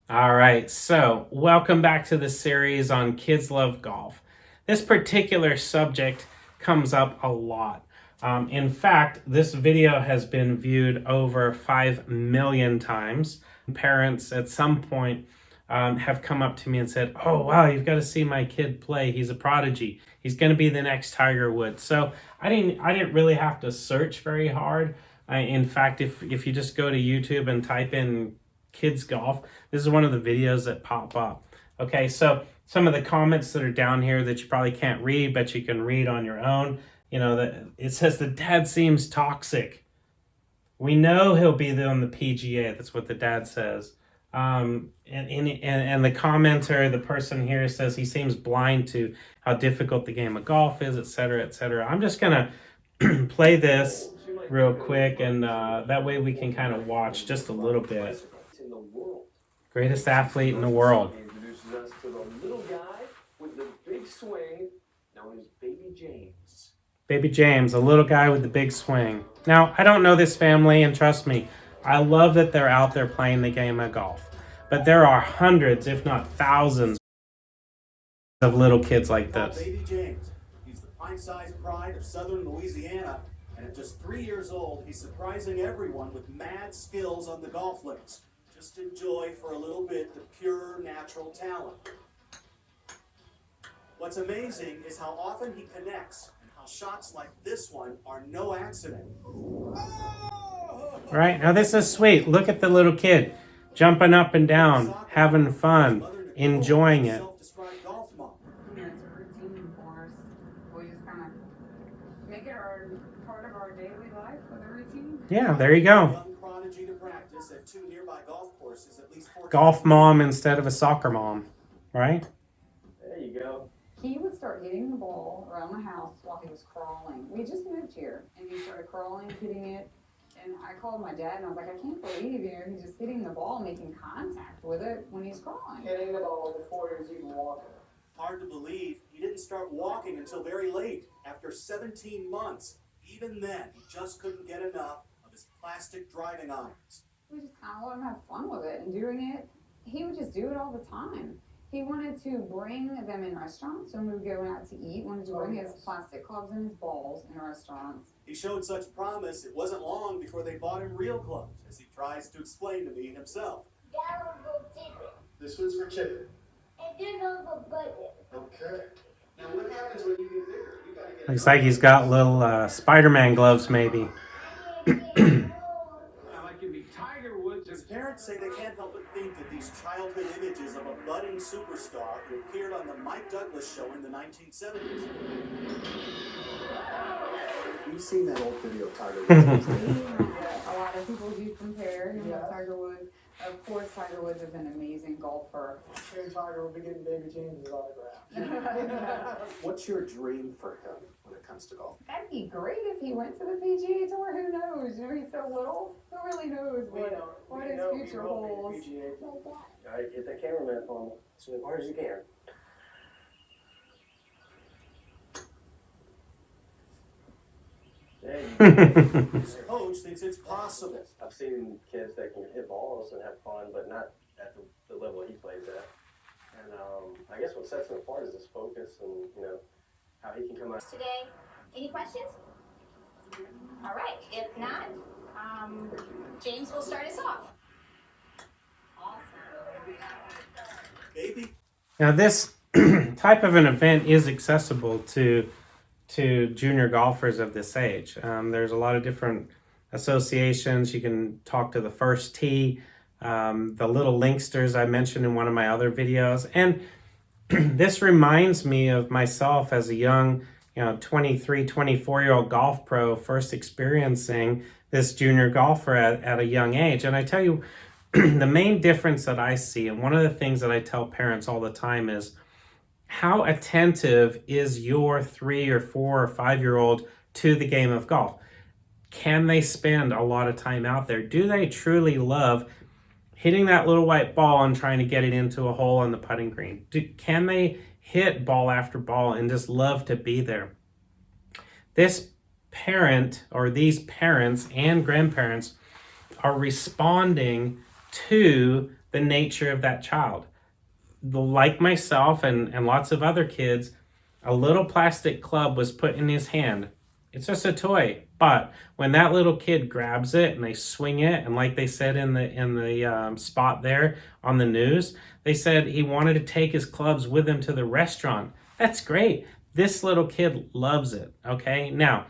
All right, so welcome back to the series on Kids Love Golf. This particular subject comes up a lot. In fact, this video has been viewed over 5 million times. Parents at some point have come up to me and said, "Oh, wow, you've got to see my kid play. He's a prodigy. He's going to be the next Tiger Woods." So I didn't really have to search very hard. In fact, if you just go to YouTube and type in kids golf, this is one of the videos that pop up. Okay, so some of the comments that are down here that you probably can't read, but you can read on your own. You know, that it says the dad seems toxic. We know he'll be there on the PGA. That's what the dad says. And the commenter, the person here, says he seems blind to how difficult the game of golf is, etc., etc. I'm just gonna play this real quick, and that way we can kind of watch just a little bit. Greatest athlete in the world. He introduces us to the little guy with the big swing, known as Baby James. Baby James, a little guy with the big swing. Now, I don't know this family, and trust me, I love that they're out there playing the game of golf. But there are hundreds, if not thousands, of little kids like this. Baby James. He's the pint-sized pride of southern Louisiana, and at just 3 years old, he's surprising everyone with mad skills on the golf links. Just enjoy for a little bit the pure natural talent. What's amazing is how often he connects and how shots like this one are no accident. All right, now this is sweet. Look at the little kid jumping up and down, having fun, enjoying it. Self-described golf mom. It's a routine for us. We just kind of make it part of our daily life with a routine. Yeah, there you go. Young prodigy to practice at 2 nearby golf courses at least 4 Golf mom instead of a soccer mom, right? There you go. He would start hitting the ball around the house while he was crawling. We just moved here, and he started crawling, hitting it. And I called my dad, and I was like, I can't believe he's just hitting the ball, making contact with it when he's crawling. Hitting the ball before he was even walking. Hard to believe he didn't start walking until very late, after 17 months. Even then, he just couldn't get enough of his plastic driving irons. We just kind of let him have fun with it and doing it. He would just do it all the time. He wanted to bring them in restaurants when we would go out to eat, wanted to bring his plastic clubs and his balls in restaurants. He showed such promise, it wasn't long before they bought him real clubs, as he tries to explain to me himself. That one for chicken. This one's for chicken. And this one for butter. Okay. Now what happens when you get bigger? You gotta get Looks like he's got little Spider-Man gloves, maybe. I like to be Tiger Woods. His parents say they can't help but think of these childhood images of a budding superstar who appeared on the Mike Douglas show in the 1970s. You've seen that old video of Tiger Woods. A lot of people do compare him with Tiger Woods. Of course, Tiger Woods is an amazing golfer. Sure, Tiger will be getting Baby James' autograph. What's your dream for him when it comes to golf? That'd be great if he went to the PGA Tour. Who knows? You know, he's so little. Who really knows what his future holds? All right, get that cameraman for me. Swing as hard as you can. There you go. His coach thinks it's possible. I've seen kids that can hit balls and have fun, but not at the level he plays at. And I guess what sets him apart is his focus and, how he can come out. Today, any questions? All right, if not, James will start us off. Baby. Now this type of an event is accessible to junior golfers of this age. There's a lot of different associations. You can talk to the First Tee, the little linksters I mentioned in one of my other videos. And this reminds me of myself as a young, 23, 24-year-old golf pro, first experiencing this junior golfer at a young age. And I tell you, the main difference that I see, and one of the things that I tell parents all the time is, how attentive is your 3 or 4 or 5-year-old to the game of golf? Can they spend a lot of time out there? Do they truly love hitting that little white ball and trying to get it into a hole on the putting green? Can they hit ball after ball and just love to be there? This parent, or these parents and grandparents, are responding to the nature of that child. Like myself and lots of other kids, a little plastic club was put in his hand. It's just a toy. But when that little kid grabs it and they swing it, and like they said in the spot there on the news, they said he wanted to take his clubs with him to the restaurant. That's great. This little kid loves it, okay? Now,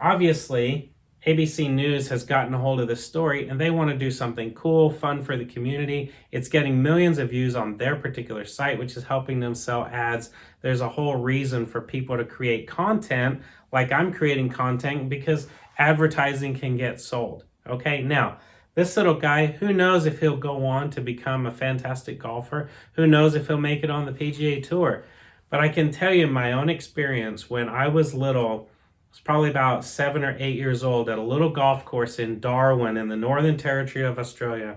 obviously, ABC News has gotten a hold of this story and they want to do something cool, fun for the community. It's getting millions of views on their particular site, which is helping them sell ads. There's a whole reason for people to create content like I'm creating content, because advertising can get sold. Okay, now, this little guy, who knows if he'll go on to become a fantastic golfer? Who knows if he'll make it on the PGA Tour? But I can tell you my own experience when I was little, I was probably about 7 or 8 years old, at a little golf course in Darwin in the Northern Territory of Australia.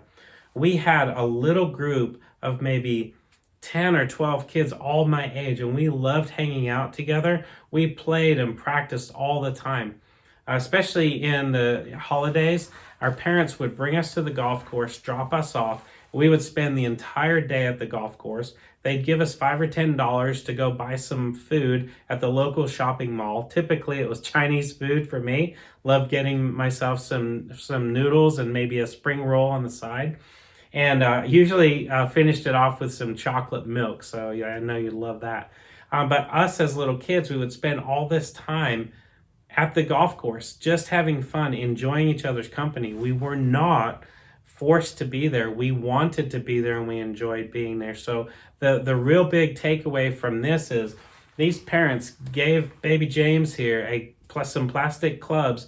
We had a little group of maybe 10 or 12 kids all my age, and we loved hanging out together. We played and practiced all the time. Especially in the holidays, our parents would bring us to the golf course, drop us off. We would spend the entire day at the golf course. They'd give us $5 or $10 to go buy some food at the local shopping mall. Typically, it was Chinese food for me. Loved getting myself some noodles and maybe a spring roll on the side. And usually finished it off with some chocolate milk. So yeah, I know you'd love that. But us as little kids, we would spend all this time at the golf course, just having fun, enjoying each other's company. We were not forced to be there. We wanted to be there and we enjoyed being there. So the real big takeaway from this is these parents gave baby James here some plastic clubs,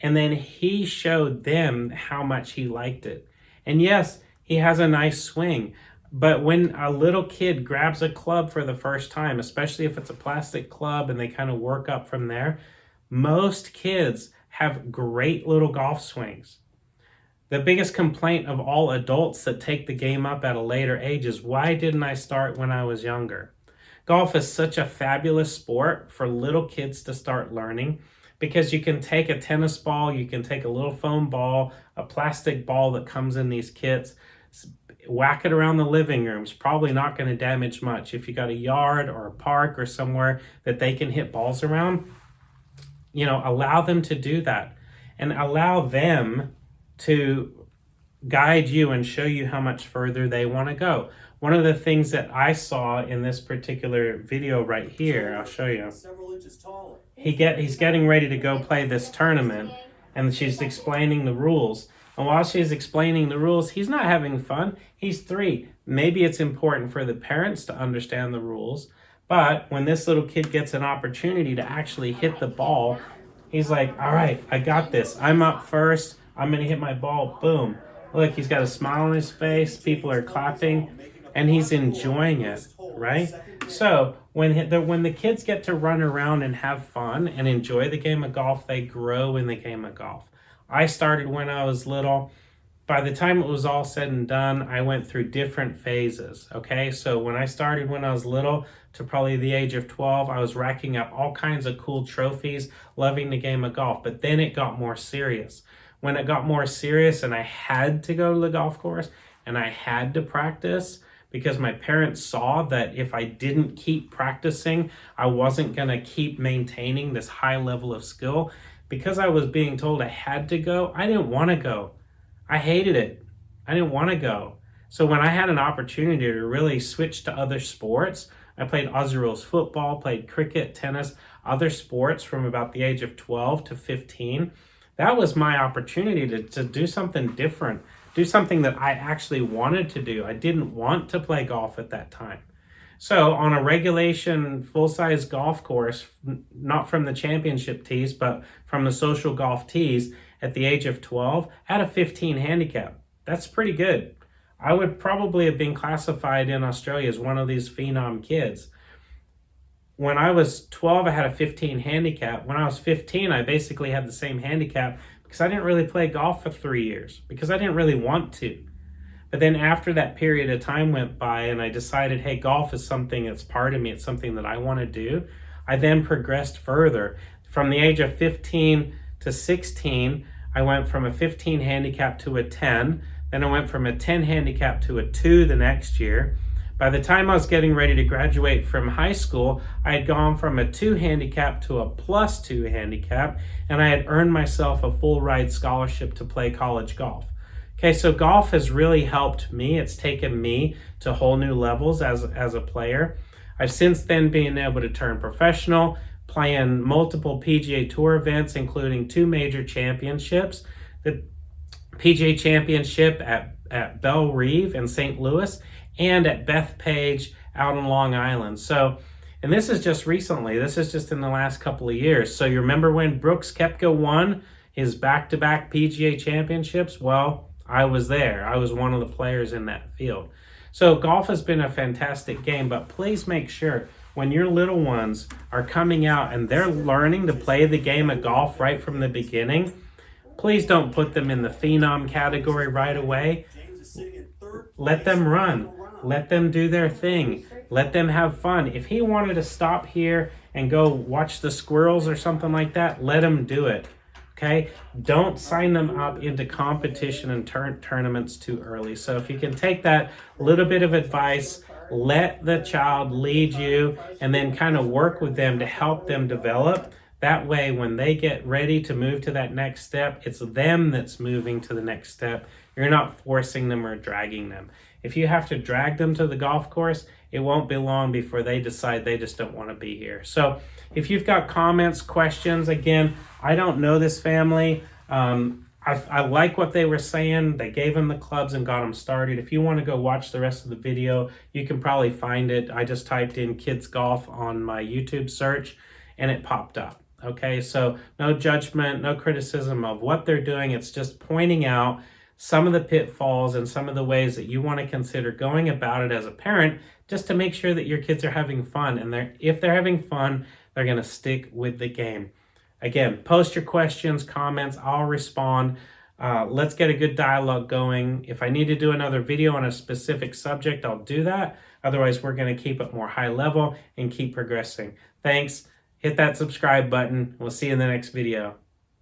and then he showed them how much he liked it. And yes, he has a nice swing. But when a little kid grabs a club for the first time, especially if it's a plastic club and they kind of work up from there, most kids have great little golf swings. The biggest complaint of all adults that take the game up at a later age is, why didn't I start when I was younger? Golf is such a fabulous sport for little kids to start learning, because you can take a tennis ball, you can take a little foam ball, a plastic ball that comes in these kits, whack it around the living room. It's probably not going to damage much. If you got a yard or a park or somewhere that they can hit balls around, allow them to do that, and allow them to guide you and show you how much further they want to go. One of the things that I saw in this particular video right here, I'll show you. He's getting ready to go play this tournament, and she's explaining the rules. And while she's explaining the rules, he's not having fun. He's 3. Maybe it's important for the parents to understand the rules, but when this little kid gets an opportunity to actually hit the ball, he's like, all right, I got this. I'm up first. I'm going to hit my ball. Boom. Look, he's got a smile on his face. People are clapping, and he's enjoying it, right? So when the kids get to run around and have fun and enjoy the game of golf, they grow in the game of golf. I started when I was little. By the time it was all said and done, I went through different phases, okay? So when I started when I was little to probably the age of 12, I was racking up all kinds of cool trophies, loving the game of golf. But then it got more serious. When it got more serious and I had to go to the golf course and I had to practice, because my parents saw that if I didn't keep practicing, I wasn't going to keep maintaining this high level of skill. Because I was being told I had to go, I didn't want to go. I hated it. I didn't want to go. So when I had an opportunity to really switch to other sports, I played Aussie rules football, played cricket, tennis, other sports from about the age of 12 to 15. That was my opportunity to do something different, do something that I actually wanted to do. I didn't want to play golf at that time. So on a regulation full-size golf course, not from the championship tees, but from the social golf tees, at the age of 12, I had a 15 handicap. That's pretty good. I would probably have been classified in Australia as one of these phenom kids. When I was 12, I had a 15 handicap. When I was 15, I basically had the same handicap because I didn't really play golf for 3 years, because I didn't really want to. But then after that period of time went by and I decided, hey, golf is something that's part of me. It's something that I want to do. I then progressed further. From the age of 15 to 16, I went from a 15 handicap to a 10. Then I went from a 10 handicap to a 2 the next year. By the time I was getting ready to graduate from high school, I had gone from a 2 handicap to a +2 handicap, and I had earned myself a full ride scholarship to play college golf. Okay, so golf has really helped me. It's taken me to whole new levels as a player. I've since then been able to turn professional, playing multiple PGA Tour events, including 2 major championships. The PGA Championship at Belle Reve in St. Louis and at Bethpage out on Long Island. So, and this is just recently. This is just in the last couple of years. So you remember when Brooks Koepka won his back-to-back PGA championships? Well, I was there. I was one of the players in that field. So golf has been a fantastic game, but please make sure when your little ones are coming out and they're learning to play the game of golf right from the beginning, please don't put them in the phenom category right away. Let them run. Let them do their thing. Let them have fun. If he wanted to stop here and go watch the squirrels or something like that, let him do it. Okay? Don't sign them up into competition and tournaments too early. So if you can take that little bit of advice, let the child lead you and then kind of work with them to help them develop. That way, when they get ready to move to that next step, it's them that's moving to the next step. You're not forcing them or dragging them. If you have to drag them to the golf course, it won't be long before they decide they just don't want to be here. So if you've got comments, questions, again, I don't know this family. I like what they were saying. They gave him the clubs and got him started. If you want to go watch the rest of the video, you can probably find it. I just typed in kids golf on my YouTube search and it popped up. Okay, so no judgment, no criticism of what they're doing. It's just pointing out some of the pitfalls and some of the ways that you want to consider going about it as a parent, just to make sure that your kids are having fun. And if they're having fun, they're going to stick with the game. Again, post your questions, comments, I'll respond. Let's get a good dialogue going. If I need to do another video on a specific subject, I'll do that. Otherwise, we're going to keep it more high level and keep progressing. Thanks. Hit that subscribe button. We'll see you in the next video.